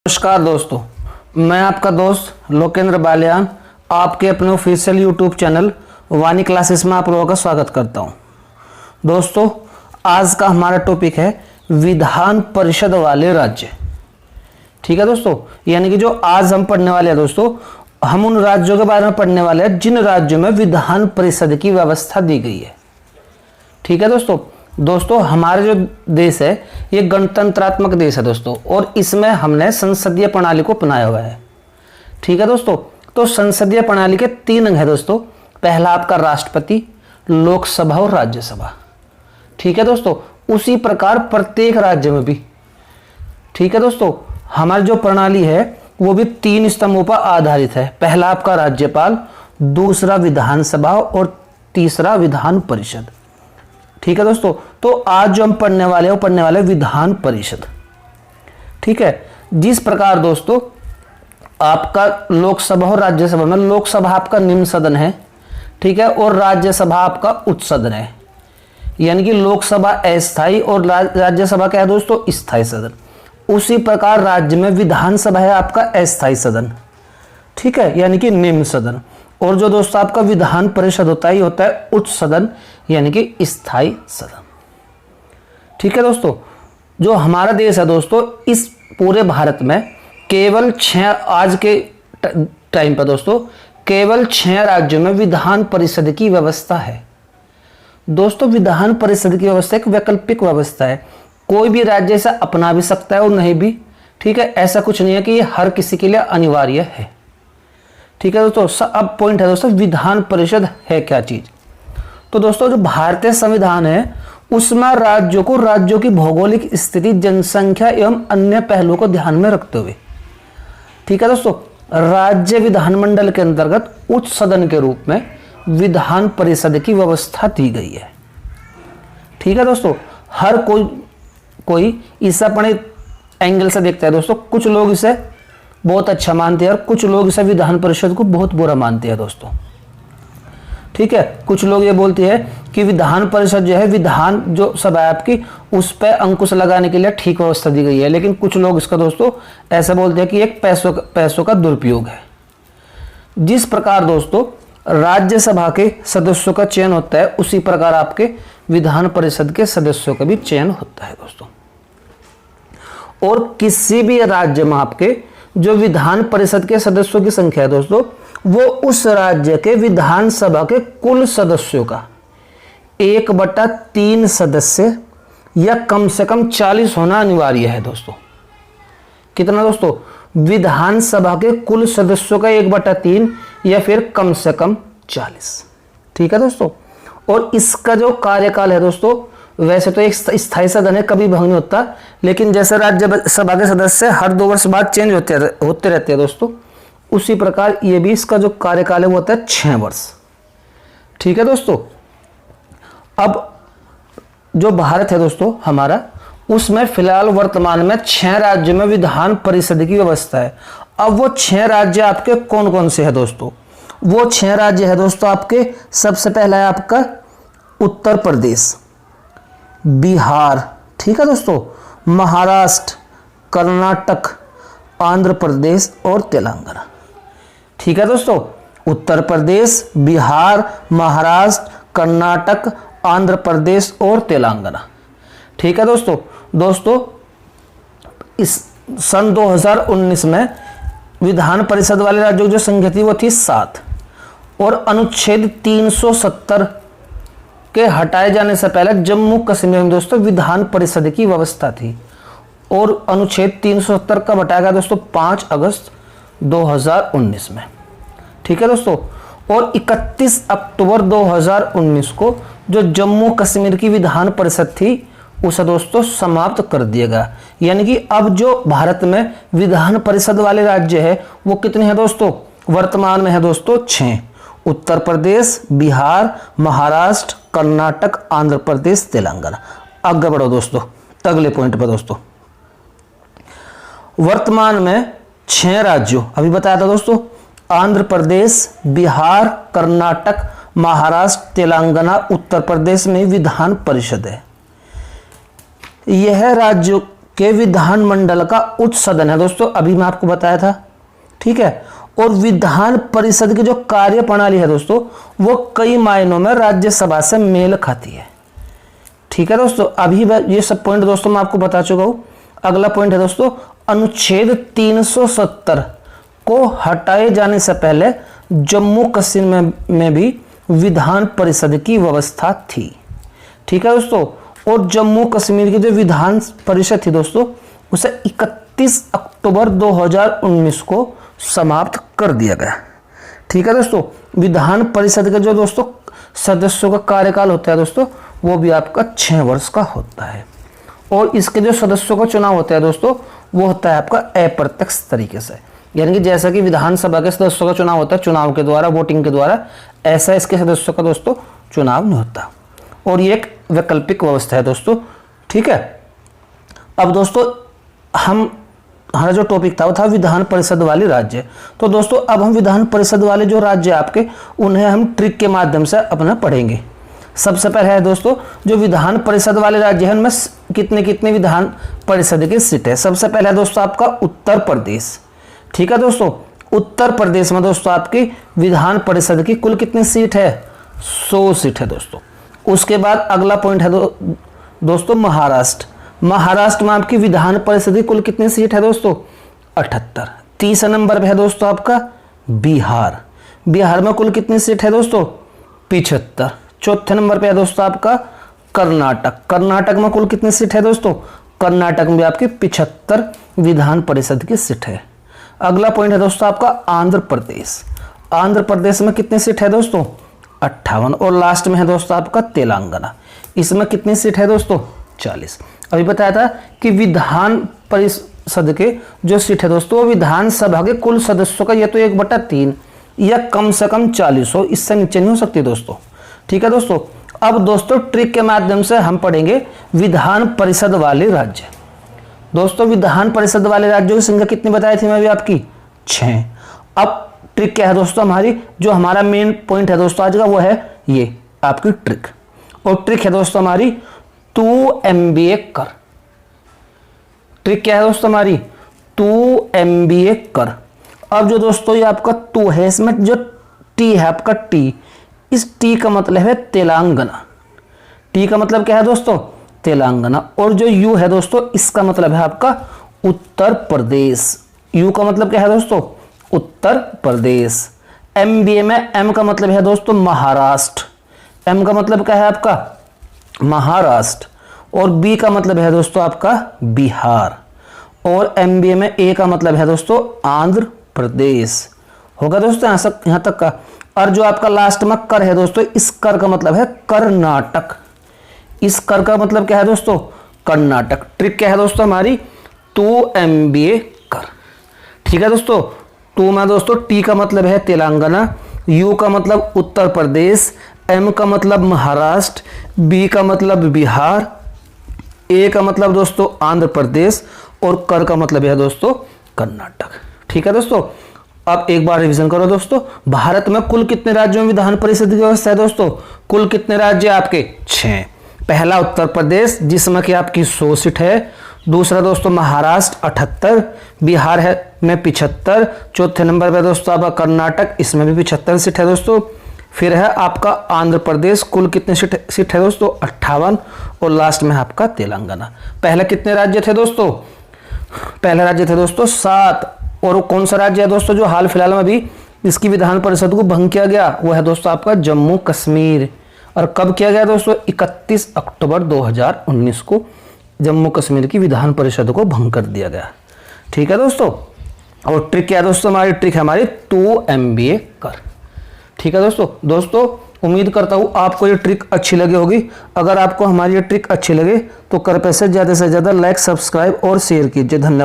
नमस्कार दोस्तों, मैं आपका दोस्त लोकेंद्र बालियान आपके अपने ऑफिशियल यूट्यूब चैनल वाणी क्लासेस में आप लोगों का स्वागत करता हूं। दोस्तों, आज का हमारा टॉपिक है विधान परिषद वाले राज्य। ठीक है दोस्तों, यानी कि जो आज हम पढ़ने वाले हैं दोस्तों, हम उन राज्यों के बारे में पढ़ने वाले हैं जिन राज्यों में विधान परिषद की व्यवस्था दी गई है। ठीक है दोस्तों, हमारे जो देश है ये गणतंत्रात्मक देश है दोस्तों, और इसमें हमने संसदीय प्रणाली को अपनाया हुआ है। ठीक है दोस्तों, तो संसदीय प्रणाली के 3 अंग है दोस्तों। पहला आपका राष्ट्रपति, लोकसभा और राज्यसभा। ठीक है दोस्तों, उसी प्रकार प्रत्येक राज्य में भी, ठीक है दोस्तों, हमारी जो प्रणाली है वो भी 3 स्तंभों पर आधारित है। पहला आपका राज्यपाल, दूसरा विधानसभा और तीसरा विधान परिषद। ठीक है दोस्तों, तो आज जो हम पढ़ने वाले हैं वो पढ़ने वाले विधान परिषद। ठीक है, जिस प्रकार दोस्तों आपका लोकसभा और राज्यसभा में, लोकसभा आपका निम्न सदन है, ठीक है, और राज्यसभा आपका उच्च सदन है। यानी कि लोकसभा अस्थायी और राज्यसभा क्या है दोस्तों, स्थायी सदन। उसी प्रकार राज्य में विधानसभा है आपका अस्थायी सदन, ठीक है, यानी कि निम्न सदन। और जो दोस्तों आपका विधान परिषद होता है, ये होता है उच्च सदन, यानी कि स्थायी सदन। ठीक है दोस्तों, जो हमारा देश है दोस्तों, इस पूरे भारत में केवल 6, आज के टाइम पर दोस्तों केवल 6 राज्यों में विधान परिषद की व्यवस्था है। दोस्तों, विधान परिषद की व्यवस्था एक वैकल्पिक व्यवस्था है। कोई भी राज्य इसे अपना भी सकता है और नहीं भी। ठीक है, ऐसा कुछ नहीं है कि ये हर किसी के लिए अनिवार्य है। ठीक है दोस्तों, अब पॉइंट है दोस्तों, विधान परिषद है क्या चीज। तो दोस्तों, जो भारतीय संविधान है उसमें राज्यों की भौगोलिक स्थिति, जनसंख्या एवं अन्य पहलुओं को ध्यान में रखते हुए, ठीक है दोस्तों, राज्य विधानमंडल के अंतर्गत उच्च सदन के रूप में विधान परिषद की व्यवस्था दी गई है। ठीक है दोस्तों, हर कोई इसे अपने एंगल से देखता है दोस्तों। कुछ लोग इसे बहुत अच्छा मानते हैं और कुछ लोग इसे विधान परिषद को बहुत बुरा मानते हैं दोस्तों। ठीक है, कुछ लोग ये बोलते हैं कि विधान परिषद जो है, विधान जो सभा है आपकी, उस पर अंकुश लगाने के लिए ठीक व्यवस्था दी गई है। लेकिन कुछ लोग इसका दोस्तों ऐसा बोलते हैं कि एक पैसों का दुरुपयोग है। जिस प्रकार दोस्तों राज्यसभा के सदस्यों का चयन होता है, उसी प्रकार आपके विधान परिषद के सदस्यों का भी चयन होता है दोस्तों। और किसी भी राज्य में आपके जो विधान परिषद के सदस्यों की संख्या है दोस्तों, वो उस राज्य के विधानसभा के कुल सदस्यों का 1/3 सदस्य या कम से कम 40 होना अनिवार्य है दोस्तों। कितना दोस्तों, विधानसभा के कुल सदस्यों का 1/3 या फिर कम से कम 40। ठीक है दोस्तों, और इसका जो कार्यकाल है दोस्तों, वैसे तो एक स्थायी सदन है, कभी भंग नहीं होता, लेकिन जैसे राज्यसभा के सदस्य हर 2 वर्ष बाद चेंज होते रहते हैं दोस्तों, उसी प्रकार ये भी इसका जो कार्यकाल है वो होता है 6 वर्ष। ठीक है दोस्तों, अब जो भारत है दोस्तों हमारा, उसमें फिलहाल वर्तमान में 6 राज्यों में विधान परिषद की व्यवस्था है। अब वो 6 राज्य आपके कौन कौन से है दोस्तों? वो 6 राज्य है दोस्तों आपके, सबसे पहला है आपका उत्तर प्रदेश, बिहार, ठीक है दोस्तों, महाराष्ट्र, कर्नाटक, आंध्र प्रदेश और तेलंगाना। ठीक है दोस्तों, उत्तर प्रदेश, बिहार, महाराष्ट्र, कर्नाटक, आंध्र प्रदेश और तेलंगाना। ठीक है दोस्तों, इस सन 2019 में विधान परिषद वाले राज्यों की जो संख्या थी वो थी 7, और अनुच्छेद 370 के हटाए जाने से पहले जम्मू कश्मीर में दोस्तों विधान परिषद की व्यवस्था थी। और अनुच्छेद 370 कब हटाया गया दोस्तों? 5 अगस्त 2019 में। ठीक है दोस्तों, और 31 अक्टूबर 2019 को जो जम्मू कश्मीर की विधान परिषद थी उसे दोस्तों समाप्त कर दिया गया। यानी कि अब जो भारत में विधान परिषद वाले राज्य है वो कितने हैं दोस्तों? वर्तमान में है दोस्तों 6, उत्तर प्रदेश, बिहार, महाराष्ट्र, कर्नाटक, आंध्र प्रदेश, तेलंगाना। आगे बढ़ो दोस्तों अगले पॉइंट पर दोस्तों। वर्तमान में 6 राज्यों, अभी बताया था दोस्तों, आंध्र प्रदेश, बिहार, कर्नाटक, महाराष्ट्र, तेलंगाना, उत्तर प्रदेश में विधान परिषद है। यह राज्यों के विधानमंडल का उच्च सदन है दोस्तों, अभी मैं आपको बताया था, ठीक है। और विधान परिषद की जो कार्य प्रणाली है दोस्तों, वो कई मायनों में राज्यसभा से मेल खाती है, ठीक है दोस्तों। अभी ये सब पॉइंट दोस्तों मैं आपको बता चुका हूं। अगला पॉइंट है दोस्तों, अनुच्छेद 370 को हटाए जाने से पहले जम्मू कश्मीर में भी विधान परिषद की व्यवस्था थी, ठीक है दोस्तों। और जम्मू कश्मीर की जो विधान परिषद थी दोस्तों, उसे 31 अक्टूबर 2019 को समाप्त कर दिया गया, ठीक है दोस्तों। विधान परिषद के जो दोस्तों सदस्यों का कार्यकाल होता है दोस्तों, वो भी आपका 6 वर्ष का होता है। और इसके जो सदस्यों का चुनाव होता है दोस्तों, वो होता है आपका अप्रत्यक्ष तरीके से, यानी कि जैसा कि विधानसभा के सदस्यों का चुनाव होता है चुनाव के द्वारा, वोटिंग के द्वारा, ऐसा इसके सदस्यों का दोस्तों चुनाव नहीं होता। और ये एक वैकल्पिक व्यवस्था है दोस्तों, ठीक है। अब दोस्तों हमारा जो टॉपिक था वो था विधान परिषद वाले राज्य। तो दोस्तों अब हम विधान परिषद वाले जो राज्य आपके, उन्हें हम ट्रिक के माध्यम से अपना पढ़ेंगे। सबसे पहले है दोस्तों, जो विधान परिषद वाले राज्य है उनमें कितने कितने विधान परिषद की सीट है। सबसे पहले है दोस्तों आपका उत्तर प्रदेश, ठीक है दोस्तों। उत्तर प्रदेश में दोस्तों आपकी विधान परिषद की कुल कितनी सीट है, 100 सीट है दोस्तों। उसके बाद अगला पॉइंट है दोस्तों महाराष्ट्र। महाराष्ट्र में आपकी विधान परिषद की कुल कितनी सीट है दोस्तों, 78। तीसरे नंबर पे है दोस्तों आपका बिहार। बिहार में कुल कितनी सीट है दोस्तों, 75। चौथे नंबर पे है दोस्तों आपका कर्नाटक। कर्नाटक में कुल कितनी सीट है दोस्तों, कर्नाटक में आपकी 75 विधान परिषद की सीट है। अगला पॉइंट है दोस्तों आपका आंध्र प्रदेश। आंध्र प्रदेश में कितनी सीट है दोस्तों, 58। और लास्ट में है दोस्तों आपका तेलंगाना, इसमें कितनी सीट है दोस्तों, 40। अभी बताया था कि विधान परिषद के जो सीट है दोस्तों, विधानसभा के कुल सदस्यों का या तो 1/3 या कम से कम 40 हो, इससे नीचे नहीं हो सकती दोस्तों, ठीक है दोस्तों। अब दोस्तों ट्रिक के माध्यम से हम पढ़ेंगे विधान परिषद वाले राज्य। दोस्तों विधान परिषद वाले राज्यों की संख्या कितनी बताई थी मैं अभी आपकी, 6। अब ट्रिक क्या है दोस्तों हमारी, जो हमारा मेन पॉइंट है दोस्तों आज का, वो है ये आपकी ट्रिक। और ट्रिक है दोस्तों हमारी, तू MBA कर। ट्रिक क्या है दोस्तों हमारी, तू MBA कर। अब जो दोस्तों ये आपका तू है, इसमें जो टी है आपका टी, इस टी का मतलब है तेलंगाना। टी का मतलब क्या है दोस्तों, तेलंगाना। और जो यू है दोस्तों, इसका मतलब है आपका उत्तर प्रदेश। यू का मतलब क्या है दोस्तों, उत्तर प्रदेश। MBA में M का मतलब है दोस्तों महाराष्ट्र। M का मतलब क्या है आपका, महाराष्ट्र। और B का मतलब है दोस्तों आपका बिहार। और MBA में A का मतलब है दोस्तों आंध्र प्रदेश। होगा दोस्तों यहाँ तक का। और जो आपका लास्ट में कर है दोस्तों, इस कर का मतलब है कर्नाटक। इस कर का मतलब क्या है दोस्तों, कर्नाटक। ट्रिक क्या है दोस्तों हमारी, तू MBA कर, ठीक है दोस्तों। टू में दोस्तों टी का मतलब है तेलंगाना, यू का मतलब उत्तर प्रदेश, M का मतलब महाराष्ट्र, B का मतलब बिहार, A का मतलब दोस्तों आंध्र प्रदेश, और कर का मतलब है दोस्तों कर्नाटक, ठीक है दोस्तों। अब एक बार रिवीजन करो दोस्तों, भारत में कुल कितने राज्यों में विधान परिषद की व्यवस्था है दोस्तों, कुल कितने राज्य आपके, 6। पहला उत्तर प्रदेश जिसमें कि आपकी 100 सीट है। दूसरा दोस्तों महाराष्ट्र 78, बिहार है में 75, चौथे नंबर पे दोस्तों आपका कर्नाटक, इसमें भी 75 सीट है दोस्तों। फिर है आपका आंध्र प्रदेश, कुल कितने सीट है दोस्तों, 58। और लास्ट में आपका तेलंगाना। पहले कितने राज्य थे दोस्तों, पहले राज्य थे दोस्तों 7। और कौन सा राज्य है दोस्तों जो हाल फिलहाल में भी इसकी विधान परिषद को भंग किया गया, वो है दोस्तों आपका जम्मू कश्मीर। और कब किया गया दोस्तों, 31 अक्टूबर 2019 को जम्मू कश्मीर की विधान परिषद को भंग कर दिया गया, ठीक है दोस्तों। और ट्रिक क्या है दोस्तों हमारी, ट्रिक है हमारी तू MBA कर, ठीक है दोस्तों उम्मीद करता हूँ आपको ये ट्रिक अच्छी लगी होगी। अगर आपको हमारी ये ट्रिक अच्छी लगे तो कृपया से ज़्यादा लाइक, सब्सक्राइब और शेयर कीजिए। धन्यवाद।